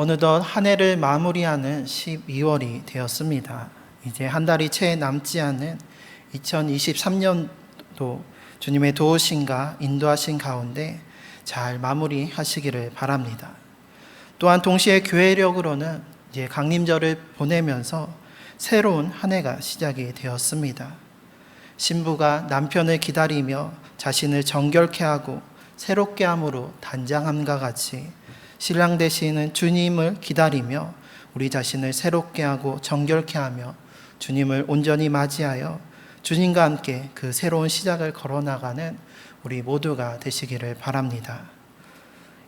어느덧 한 해를 마무리하는 12월이 되었습니다. 이제 한 달이 채 남지 않은 2023년도 주님의 도우심과 인도하신 가운데 잘 마무리하시기를 바랍니다. 또한 동시에 교회력으로는 이제 강림절을 보내면서 새로운 한 해가 시작이 되었습니다. 신부가 남편을 기다리며 자신을 정결케 하고 새롭게 함으로 단장함과 같이 신랑 되시는 주님을 기다리며 우리 자신을 새롭게 하고 정결케 하며 주님을 온전히 맞이하여 주님과 함께 그 새로운 시작을 걸어나가는 우리 모두가 되시기를 바랍니다.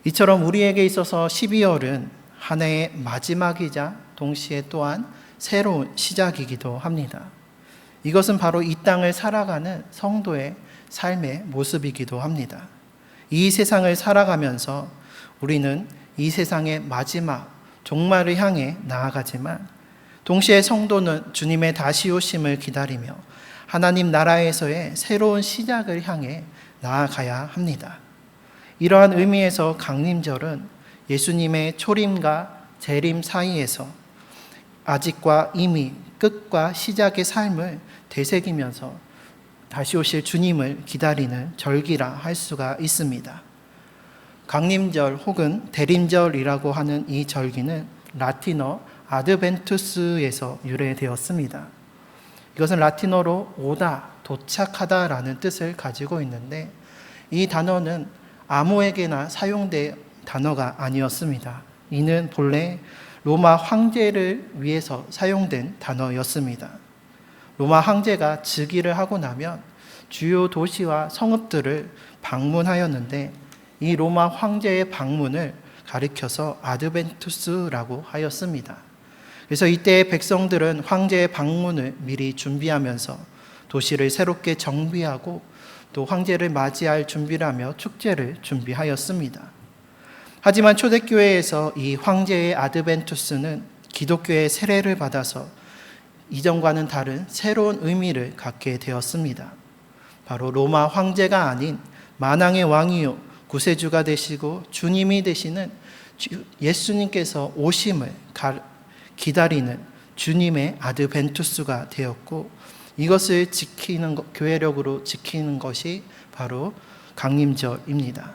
이처럼 우리에게 있어서 12월은 한 해의 마지막이자 동시에 또한 새로운 시작이기도 합니다. 이것은 바로 이 땅을 살아가는 성도의 삶의 모습이기도 합니다. 이 세상을 살아가면서 우리는 이 세상의 마지막 종말을 향해 나아가지만 동시에 성도는 주님의 다시 오심을 기다리며 하나님 나라에서의 새로운 시작을 향해 나아가야 합니다. 이러한 의미에서 강림절은 예수님의 초림과 재림 사이에서 아직과 이미 끝과 시작의 삶을 되새기면서 다시 오실 주님을 기다리는 절기라 할 수가 있습니다. 강림절 혹은 대림절이라고 하는 이 절기는 라틴어 아드벤투스에서 유래되었습니다. 이것은 라틴어로 오다, 도착하다라는 뜻을 가지고 있는데 이 단어는 아무에게나 사용된 단어가 아니었습니다. 이는 본래 로마 황제를 위해서 사용된 단어였습니다. 로마 황제가 즉위를 하고 나면 주요 도시와 성읍들을 방문하였는데 이 로마 황제의 방문을 가리켜서 아드벤투스라고 하였습니다. 그래서 이때의 백성들은 황제의 방문을 미리 준비하면서 도시를 새롭게 정비하고 또 황제를 맞이할 준비를 하며 축제를 준비하였습니다. 하지만 초대교회에서 이 황제의 아드벤투스는 기독교의 세례를 받아서 이전과는 다른 새로운 의미를 갖게 되었습니다. 바로 로마 황제가 아닌 만왕의 왕이요 구세주가 되시고 주님이 되시는 예수님께서 오심을 기다리는 주님의 아드벤투스가 되었고 이것을 지키는 교회력으로 지키는 것이 바로 강림절입니다.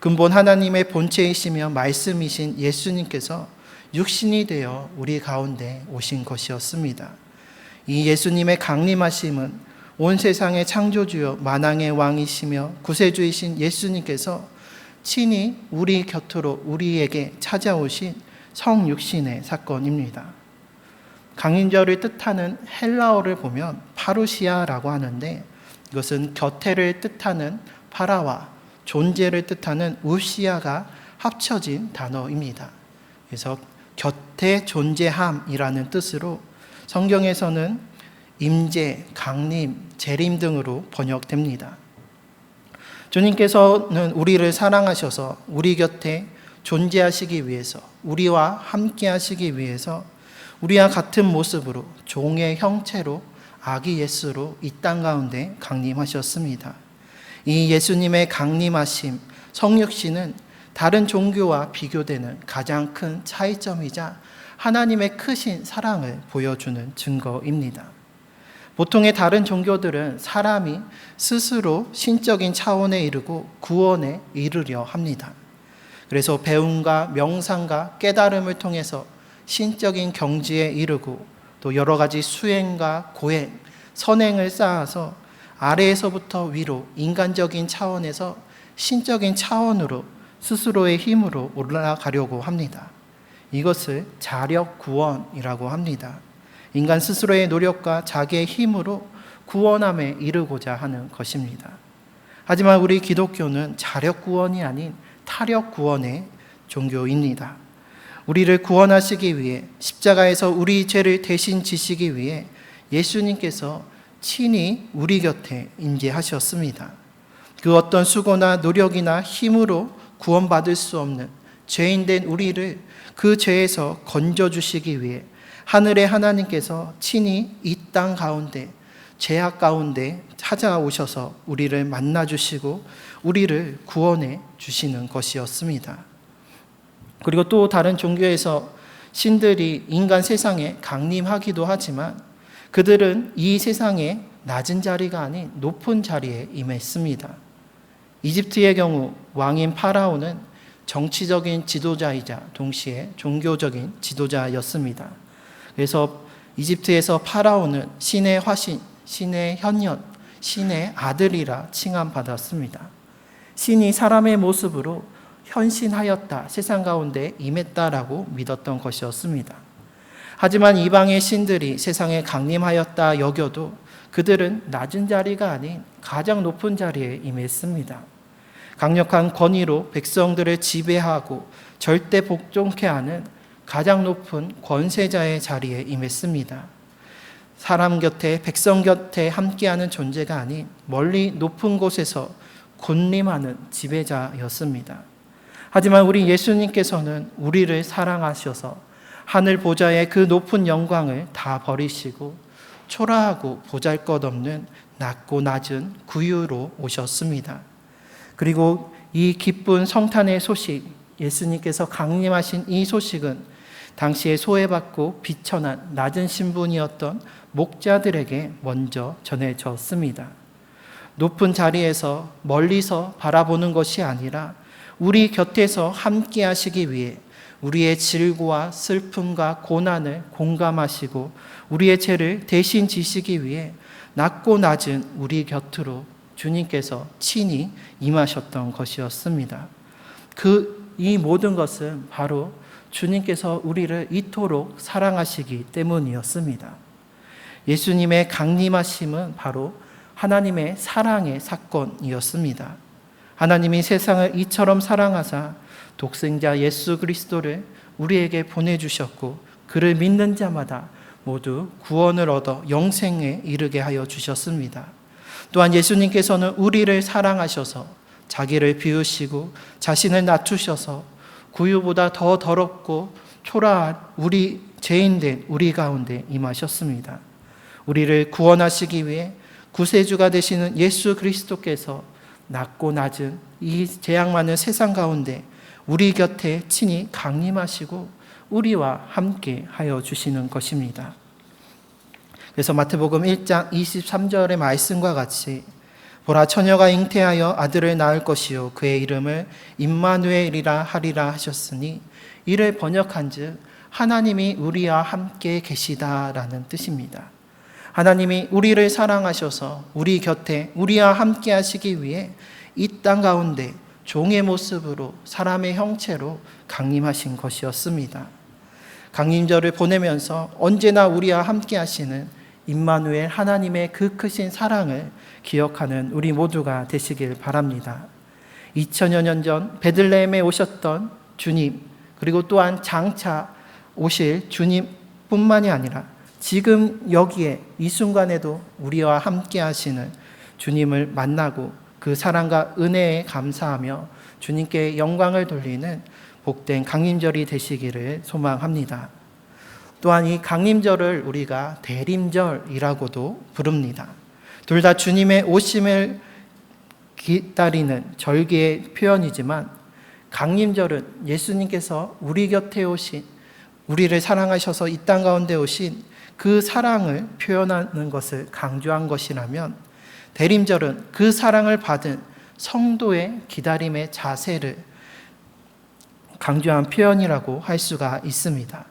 근본 하나님의 본체이시며 말씀이신 예수님께서 육신이 되어 우리 가운데 오신 것이었습니다. 이 예수님의 강림하심은 온 세상의 창조주요 만왕의 왕이시며 구세주이신 예수님께서 친히 우리 곁으로 우리에게 찾아오신 성육신의 사건입니다. 강림절을 뜻하는 헬라어를 보면 파루시아라고 하는데 이것은 곁에를 뜻하는 파라와 존재를 뜻하는 우시아가 합쳐진 단어입니다. 그래서 곁에 존재함이라는 뜻으로 성경에서는 임재, 강림, 재림 등으로 번역됩니다. 주님께서는 우리를 사랑하셔서 우리 곁에 존재하시기 위해서 우리와 함께 하시기 위해서 우리와 같은 모습으로 종의 형체로 아기 예수로 이 땅 가운데 강림하셨습니다. 이 예수님의 강림하심, 성육신은 다른 종교와 비교되는 가장 큰 차이점이자 하나님의 크신 사랑을 보여주는 증거입니다. 보통의 다른 종교들은 사람이 스스로 신적인 차원에 이르고 구원에 이르려 합니다. 그래서 배움과 명상과 깨달음을 통해서 신적인 경지에 이르고 또 여러 가지 수행과 고행, 선행을 쌓아서 아래에서부터 위로 인간적인 차원에서 신적인 차원으로 스스로의 힘으로 올라가려고 합니다. 이것을 자력 구원이라고 합니다. 인간 스스로의 노력과 자기의 힘으로 구원함에 이르고자 하는 것입니다. 하지만 우리 기독교는 자력 구원이 아닌 타력 구원의 종교입니다. 우리를 구원하시기 위해 십자가에서 우리 죄를 대신 지시기 위해 예수님께서 친히 우리 곁에 임재하셨습니다. 그 어떤 수고나 노력이나 힘으로 구원받을 수 없는 죄인된 우리를 그 죄에서 건져주시기 위해 하늘의 하나님께서 친히 이 땅 가운데 죄악 가운데 찾아오셔서 우리를 만나주시고 우리를 구원해 주시는 것이었습니다. 그리고 또 다른 종교에서 신들이 인간 세상에 강림하기도 하지만 그들은 이 세상의 낮은 자리가 아닌 높은 자리에 임했습니다. 이집트의 경우 왕인 파라오는 정치적인 지도자이자 동시에 종교적인 지도자였습니다. 그래서 이집트에서 파라오는 신의 화신, 신의 현현, 신의 아들이라 칭함받았습니다. 신이 사람의 모습으로 현신하였다, 세상 가운데 임했다라고 믿었던 것이었습니다. 하지만 이방의 신들이 세상에 강림하였다 여겨도 그들은 낮은 자리가 아닌 가장 높은 자리에 임했습니다. 강력한 권위로 백성들을 지배하고 절대 복종케 하는 가장 높은 권세자의 자리에 임했습니다. 사람 곁에, 백성 곁에 함께하는 존재가 아닌 멀리 높은 곳에서 군림하는 지배자였습니다. 하지만 우리 예수님께서는 우리를 사랑하셔서 하늘 보좌의 그 높은 영광을 다 버리시고 초라하고 보잘것없는 낮고 낮은 구유로 오셨습니다. 그리고 이 기쁜 성탄의 소식, 예수님께서 강림하신 이 소식은 당시에 소외받고 비천한 낮은 신분이었던 목자들에게 먼저 전해졌습니다. 높은 자리에서 멀리서 바라보는 것이 아니라 우리 곁에서 함께 하시기 위해 우리의 질고와 슬픔과 고난을 공감하시고 우리의 죄를 대신 지시기 위해 낮고 낮은 우리 곁으로 주님께서 친히 임하셨던 것이었습니다. 이 모든 것은 바로 주님께서 우리를 이토록 사랑하시기 때문이었습니다. 예수님의 강림하심은 바로 하나님의 사랑의 사건이었습니다. 하나님이 세상을 이처럼 사랑하사 독생자 예수 그리스도를 우리에게 보내주셨고 그를 믿는 자마다 모두 구원을 얻어 영생에 이르게 하여 주셨습니다. 또한 예수님께서는 우리를 사랑하셔서 자기를 비우시고 자신을 낮추셔서 구유보다 더 더럽고 초라한 우리 죄인된 우리 가운데 임하셨습니다. 우리를 구원하시기 위해 구세주가 되시는 예수 그리스도께서 낮고 낮은 이 재앙 많은 세상 가운데 우리 곁에 친히 강림하시고 우리와 함께 하여 주시는 것입니다. 그래서 마태복음 1장 23절의 말씀과 같이 보라 처녀가 잉태하여 아들을 낳을 것이요 그의 이름을 임마누엘이라 하리라 하셨으니 이를 번역한즉 하나님이 우리와 함께 계시다라는 뜻입니다. 하나님이 우리를 사랑하셔서 우리 곁에 우리와 함께 하시기 위해 이 땅 가운데 종의 모습으로 사람의 형체로 강림하신 것이었습니다. 강림절을 보내면서 언제나 우리와 함께 하시는 임마누엘 하나님의 그 크신 사랑을 기억하는 우리 모두가 되시길 바랍니다. 2000여 년 전 베들레헴에 오셨던 주님, 그리고 또한 장차 오실 주님뿐만이 아니라 지금 여기에 이 순간에도 우리와 함께 하시는 주님을 만나고 그 사랑과 은혜에 감사하며 주님께 영광을 돌리는 복된 강림절이 되시기를 소망합니다. 또한 이 강림절을 우리가 대림절이라고도 부릅니다. 둘 다 주님의 오심을 기다리는 절기의 표현이지만 강림절은 예수님께서 우리 곁에 오신, 우리를 사랑하셔서 이 땅 가운데 오신 그 사랑을 표현하는 것을 강조한 것이라면 대림절은 그 사랑을 받은 성도의 기다림의 자세를 강조한 표현이라고 할 수가 있습니다.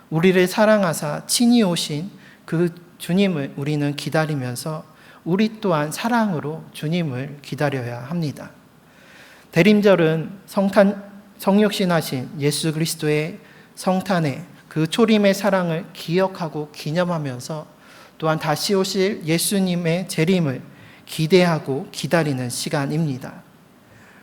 우리를 사랑하사 친히 오신 그 주님을 우리는 기다리면서 우리 또한 사랑으로 주님을 기다려야 합니다. 대림절은 성육신하신 예수 그리스도의 성탄의 그 초림의 사랑을 기억하고 기념하면서 또한 다시 오실 예수님의 재림을 기대하고 기다리는 시간입니다.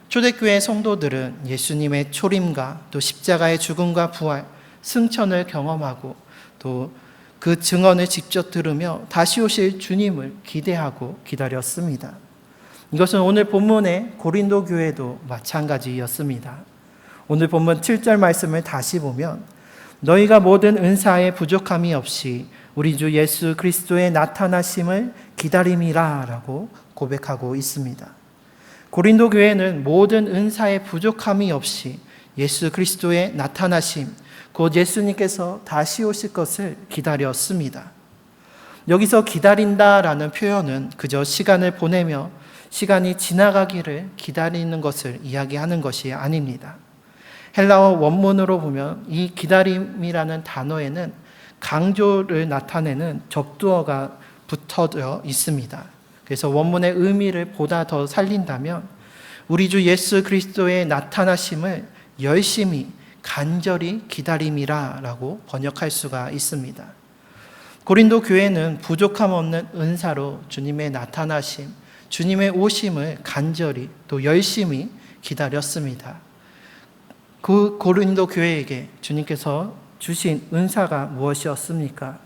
초대교회 성도들은 예수님의 초림과 또 십자가의 죽음과 부활, 승천을 경험하고 또 그 증언을 직접 들으며 다시 오실 주님을 기대하고 기다렸습니다. 이것은 오늘 본문의 고린도 교회도 마찬가지였습니다. 오늘 본문 7절 말씀을 다시 보면 너희가 모든 은사에 부족함이 없이 우리 주 예수 그리스도의 나타나심을 기다림이라 라고 고백하고 있습니다. 고린도 교회는 모든 은사에 부족함이 없이 예수 그리스도의 나타나심, 곧 예수님께서 다시 오실 것을 기다렸습니다. 여기서 기다린다라는 표현은 그저 시간을 보내며 시간이 지나가기를 기다리는 것을 이야기하는 것이 아닙니다. 헬라어 원문으로 보면 이 기다림이라는 단어에는 강조를 나타내는 접두어가 붙어져 있습니다. 그래서 원문의 의미를 보다 더 살린다면 우리 주 예수 그리스도의 나타나심을 열심히 간절히 기다림이라 라고 번역할 수가 있습니다. 고린도 교회는 부족함 없는 은사로 주님의 나타나심, 주님의 오심을 간절히 또 열심히 기다렸습니다. 그 고린도 교회에게 주님께서 주신 은사가 무엇이었습니까?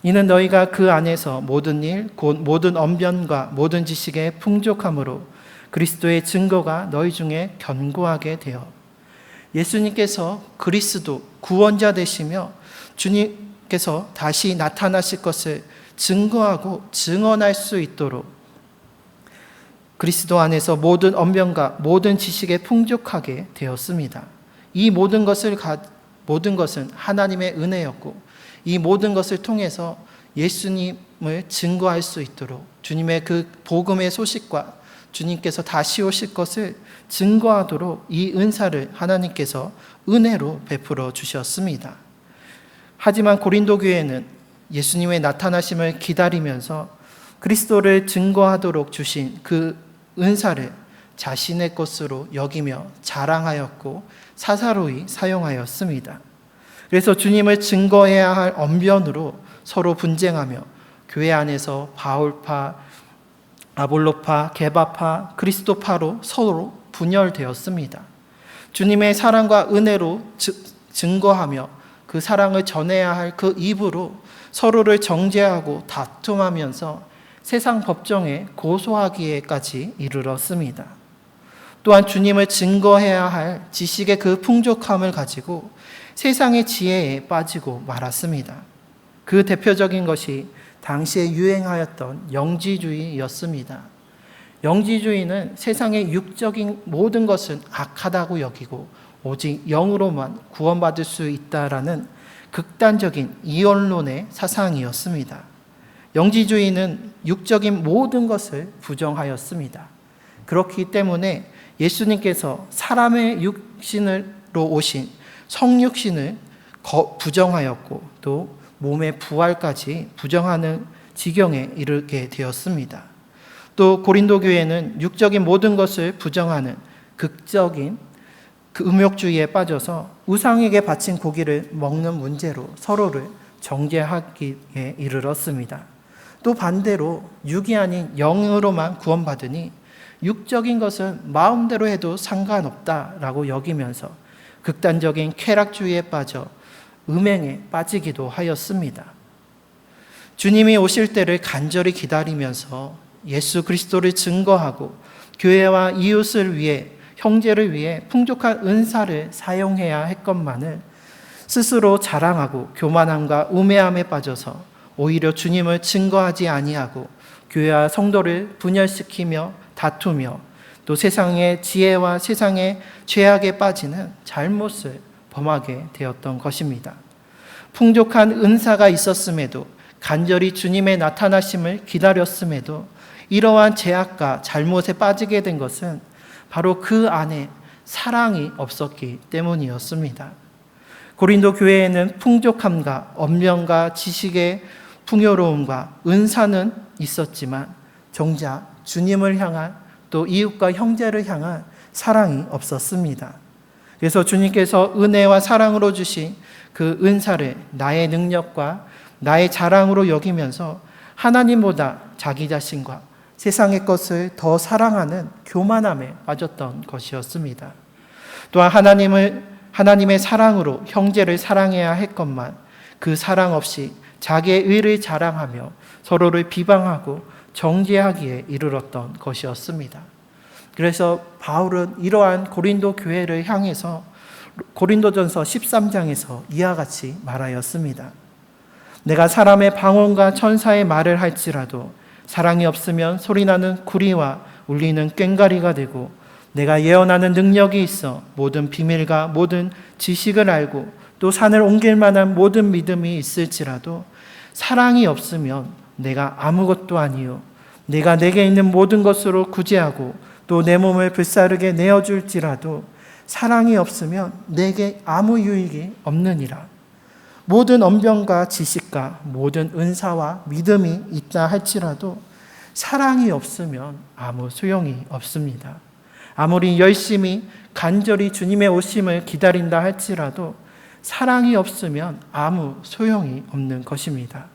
이는 너희가 그 안에서 모든 일, 곧 모든 언변과 모든 지식의 풍족함으로 그리스도의 증거가 너희 중에 견고하게 되어 예수님께서 그리스도 구원자 되시며 주님께서 다시 나타나실 것을 증거하고 증언할 수 있도록 그리스도 안에서 모든 언변과 모든 지식에 풍족하게 되었습니다. 이 모든 것은 하나님의 은혜였고 이 모든 것을 통해서 예수님을 증거할 수 있도록 주님의 그 복음의 소식과 주님께서 다시 오실 것을 증거하도록 이 은사를 하나님께서 은혜로 베풀어 주셨습니다. 하지만 고린도 교회는 예수님의 나타나심을 기다리면서 그리스도를 증거하도록 주신 그 은사를 자신의 것으로 여기며 자랑하였고 사사로이 사용하였습니다. 그래서 주님을 증거해야 할 언변으로 서로 분쟁하며 교회 안에서 바울파, 아볼로파, 게바파, 그리스도파로 서로 분열되었습니다. 주님의 사랑과 은혜로 증거하며 그 사랑을 전해야 할 그 입으로 서로를 정죄하고 다툼하면서 세상 법정에 고소하기에까지 이르렀습니다. 또한 주님을 증거해야 할 지식의 그 풍족함을 가지고 세상의 지혜에 빠지고 말았습니다. 그 대표적인 것이 당시에 유행하였던 영지주의였습니다. 영지주의는 세상의 육적인 모든 것은 악하다고 여기고 오직 영으로만 구원받을 수 있다라는 극단적인 이원론의 사상이었습니다. 영지주의는 육적인 모든 것을 부정하였습니다. 그렇기 때문에 예수님께서 사람의 육신으로 오신 성육신을 부정하였고 또 몸의 부활까지 부정하는 지경에 이르게 되었습니다. 또 고린도 교회는 육적인 모든 것을 부정하는 극적인 그 음욕주의에 빠져서 우상에게 바친 고기를 먹는 문제로 서로를 정죄하기에 이르렀습니다. 또 반대로 육이 아닌 영으로만 구원받으니 육적인 것은 마음대로 해도 상관없다라고 여기면서 극단적인 쾌락주의에 빠져 음행에 빠지기도 하였습니다. 주님이 오실 때를 간절히 기다리면서 예수 그리스도를 증거하고 교회와 이웃을 위해 형제를 위해 풍족한 은사를 사용해야 했건만을 스스로 자랑하고 교만함과 우매함에 빠져서 오히려 주님을 증거하지 아니하고 교회와 성도를 분열시키며 다투며 또 세상의 지혜와 세상의 죄악에 빠지는 잘못을 범하게 되었던 것입니다. 풍족한 은사가 있었음에도 간절히 주님의 나타나심을 기다렸음에도 이러한 죄악과 잘못에 빠지게 된 것은 바로 그 안에 사랑이 없었기 때문이었습니다. 고린도 교회에는 풍족함과 언변과 지식의 풍요로움과 은사는 있었지만 정작 주님을 향한 또 이웃과 형제를 향한 사랑이 없었습니다. 그래서 주님께서 은혜와 사랑으로 주신 그 은사를 나의 능력과 나의 자랑으로 여기면서 하나님보다 자기 자신과 세상의 것을 더 사랑하는 교만함에 빠졌던 것이었습니다. 또한 하나님의 사랑으로 형제를 사랑해야 했건만 그 사랑 없이 자기의 의를 자랑하며 서로를 비방하고 정죄하기에 이르렀던 것이었습니다. 그래서 바울은 이러한 고린도 교회를 향해서 고린도전서 13장에서 이와 같이 말하였습니다. 내가 사람의 방언과 천사의 말을 할지라도 사랑이 없으면 소리나는 구리와 울리는 꽹과리가 되고 내가 예언하는 능력이 있어 모든 비밀과 모든 지식을 알고 또 산을 옮길 만한 모든 믿음이 있을지라도 사랑이 없으면 내가 아무것도 아니요 내가 내게 있는 모든 것으로 구제하고 또 내 몸을 불사르게 내어줄지라도 사랑이 없으면 내게 아무 유익이 없느니라. 모든 언변과 지식과 모든 은사와 믿음이 있다 할지라도 사랑이 없으면 아무 소용이 없습니다. 아무리 열심히 간절히 주님의 오심을 기다린다 할지라도 사랑이 없으면 아무 소용이 없는 것입니다.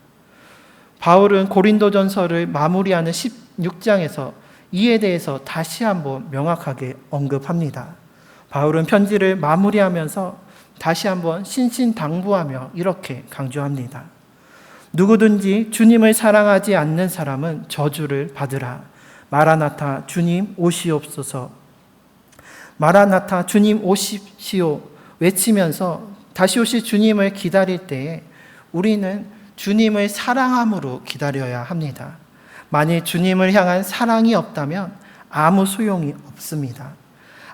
바울은 고린도전서를 마무리하는 16장에서 이에 대해서 다시 한번 명확하게 언급합니다. 바울은 편지를 마무리하면서 다시 한번 신신당부하며 이렇게 강조합니다. 누구든지 주님을 사랑하지 않는 사람은 저주를 받으라. 마라나타 주님 오시옵소서. 마라나타 주님 오십시오 외치면서 다시 오실 주님을 기다릴 때에 우리는 주님을 사랑함으로 기다려야 합니다. 만일 주님을 향한 사랑이 없다면 아무 소용이 없습니다.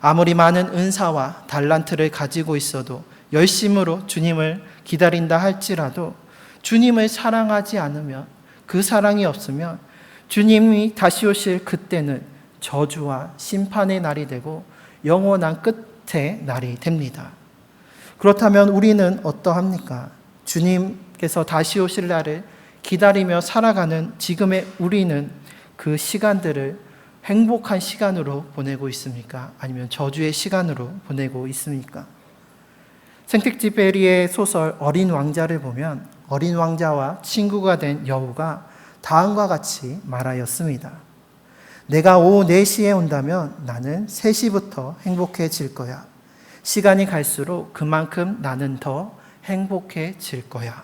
아무리 많은 은사와 달란트를 가지고 있어도 열심으로 주님을 기다린다 할지라도 주님을 사랑하지 않으면 그 사랑이 없으면 주님이 다시 오실 그때는 저주와 심판의 날이 되고 영원한 끝의 날이 됩니다. 그렇다면 우리는 어떠합니까? 주님께서 다시 오실 날을 기다리며 살아가는 지금의 우리는 그 시간들을 행복한 시간으로 보내고 있습니까? 아니면 저주의 시간으로 보내고 있습니까? 생텍쥐페리의 소설 어린 왕자를 보면 어린 왕자와 친구가 된 여우가 다음과 같이 말하였습니다. 내가 오후 4시에 온다면 나는 3시부터 행복해질 거야. 시간이 갈수록 그만큼 나는 더 행복해질 거야.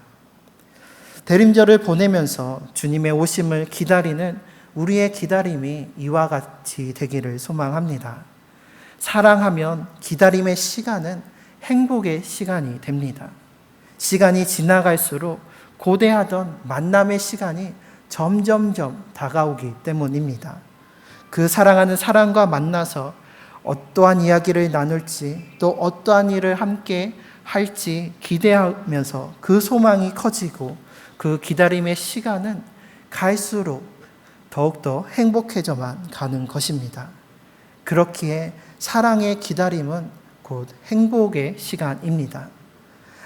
대림절을 보내면서 주님의 오심을 기다리는 우리의 기다림이 이와 같이 되기를 소망합니다. 사랑하면 기다림의 시간은 행복의 시간이 됩니다. 시간이 지나갈수록 고대하던 만남의 시간이 점점점 다가오기 때문입니다. 그 사랑하는 사람과 만나서 어떠한 이야기를 나눌지 또 어떠한 일을 함께 할지 기대하면서 그 소망이 커지고 그 기다림의 시간은 갈수록 더욱더 행복해져만 가는 것입니다. 그렇기에 사랑의 기다림은 곧 행복의 시간입니다.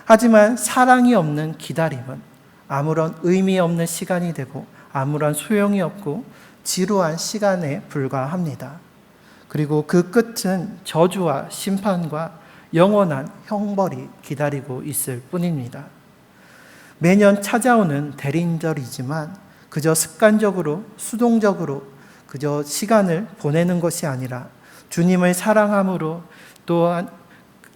하지만 사랑이 없는 기다림은 아무런 의미 없는 시간이 되고 아무런 소용이 없고 지루한 시간에 불과합니다. 그리고 그 끝은 저주와 심판과 영원한 형벌이 기다리고 있을 뿐입니다. 매년 찾아오는 대림절이지만 그저 습관적으로 수동적으로 그저 시간을 보내는 것이 아니라 주님을 사랑함으로 또한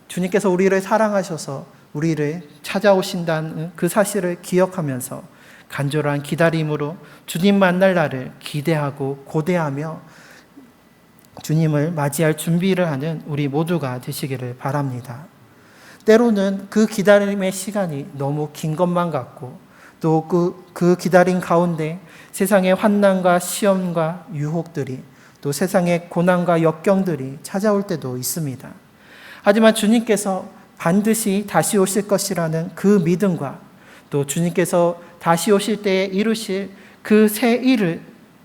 주님께서 우리를 사랑하셔서 우리를 찾아오신다는 그 사실을 기억하면서 간절한 기다림으로 주님 만날 날을 기대하고 고대하며 주님을 맞이할 준비를 하는 우리 모두가 되시기를 바랍니다. 때로는 그 기다림의 시간이 너무 긴 것만 같고 또 그 기다림 가운데 세상의 환난과 시험과 유혹들이 또 세상의 고난과 역경들이 찾아올 때도 있습니다. 하지만 주님께서 반드시 다시 오실 것이라는 그 믿음과 또 주님께서 다시 오실 때에 이루실 그 새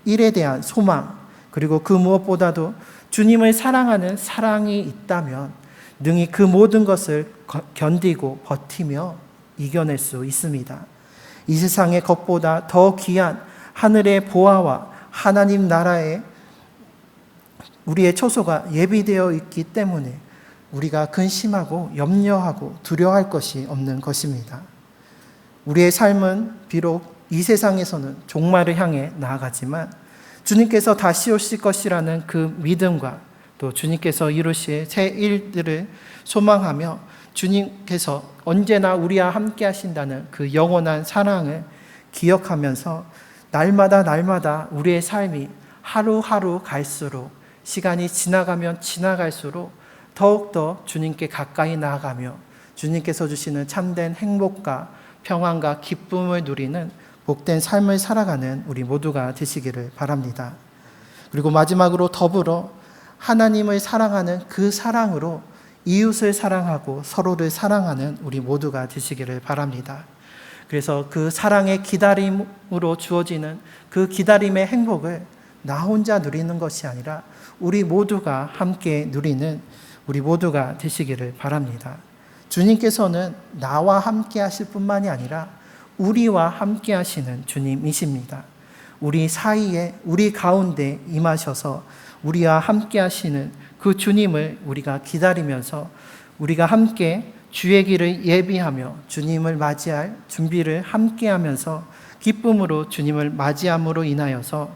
일에 대한 소망 그리고 그 무엇보다도 주님을 사랑하는 사랑이 있다면 능히 그 모든 것을 견디고 버티며 이겨낼 수 있습니다. 이 세상의 것보다 더 귀한 하늘의 보화와 하나님 나라에 우리의 처소가 예비되어 있기 때문에 우리가 근심하고 염려하고 두려워할 것이 없는 것입니다. 우리의 삶은 비록 이 세상에서는 종말을 향해 나아가지만 주님께서 다시 오실 것이라는 그 믿음과 또 주님께서 이루실 새 일들을 소망하며 주님께서 언제나 우리와 함께 하신다는 그 영원한 사랑을 기억하면서 날마다 우리의 삶이 하루하루 갈수록 시간이 지나가면 지나갈수록 더욱더 주님께 가까이 나아가며 주님께서 주시는 참된 행복과 평안과 기쁨을 누리는 복된 삶을 살아가는 우리 모두가 되시기를 바랍니다. 그리고 마지막으로 더불어 하나님을 사랑하는 그 사랑으로 이웃을 사랑하고 서로를 사랑하는 우리 모두가 되시기를 바랍니다. 그래서 그 사랑의 기다림으로 주어지는 그 기다림의 행복을 나 혼자 누리는 것이 아니라 우리 모두가 함께 누리는 우리 모두가 되시기를 바랍니다. 주님께서는 나와 함께 하실 뿐만이 아니라 우리와 함께 하시는 주님이십니다. 우리 사이에, 우리 가운데 임하셔서 우리와 함께 하시는 그 주님을 우리가 기다리면서 우리가 함께 주의 길을 예비하며 주님을 맞이할 준비를 함께 하면서 기쁨으로 주님을 맞이함으로 인하여서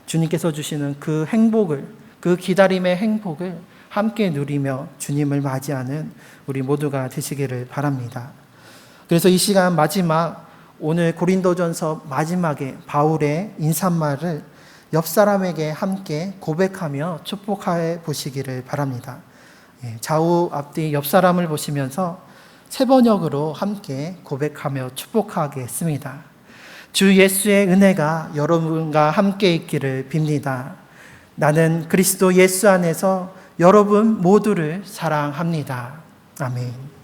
주님께서 주시는 그 행복을, 그 기다림의 행복을 함께 누리며 주님을 맞이하는 우리 모두가 되시기를 바랍니다. 그래서 이 시간 마지막, 오늘 고린도전서 마지막에 바울의 인사말을 옆 사람에게 함께 고백하며 축복해 보시기를 바랍니다. 좌우 앞뒤 옆 사람을 보시면서 세 번역으로 함께 고백하며 축복하겠습니다. 주 예수의 은혜가 여러분과 함께 있기를 빕니다. 나는 그리스도 예수 안에서 여러분 모두를 사랑합니다. 아멘.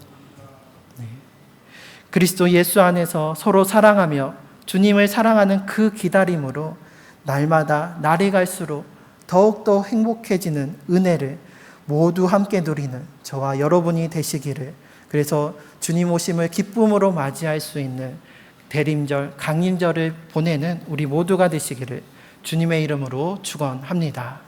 그리스도 예수 안에서 서로 사랑하며 주님을 사랑하는 그 기다림으로 날마다 날이 갈수록 더욱더 행복해지는 은혜를 모두 함께 누리는 저와 여러분이 되시기를, 그래서 주님 오심을 기쁨으로 맞이할 수 있는 대림절, 강림절을 보내는 우리 모두가 되시기를 주님의 이름으로 축원합니다.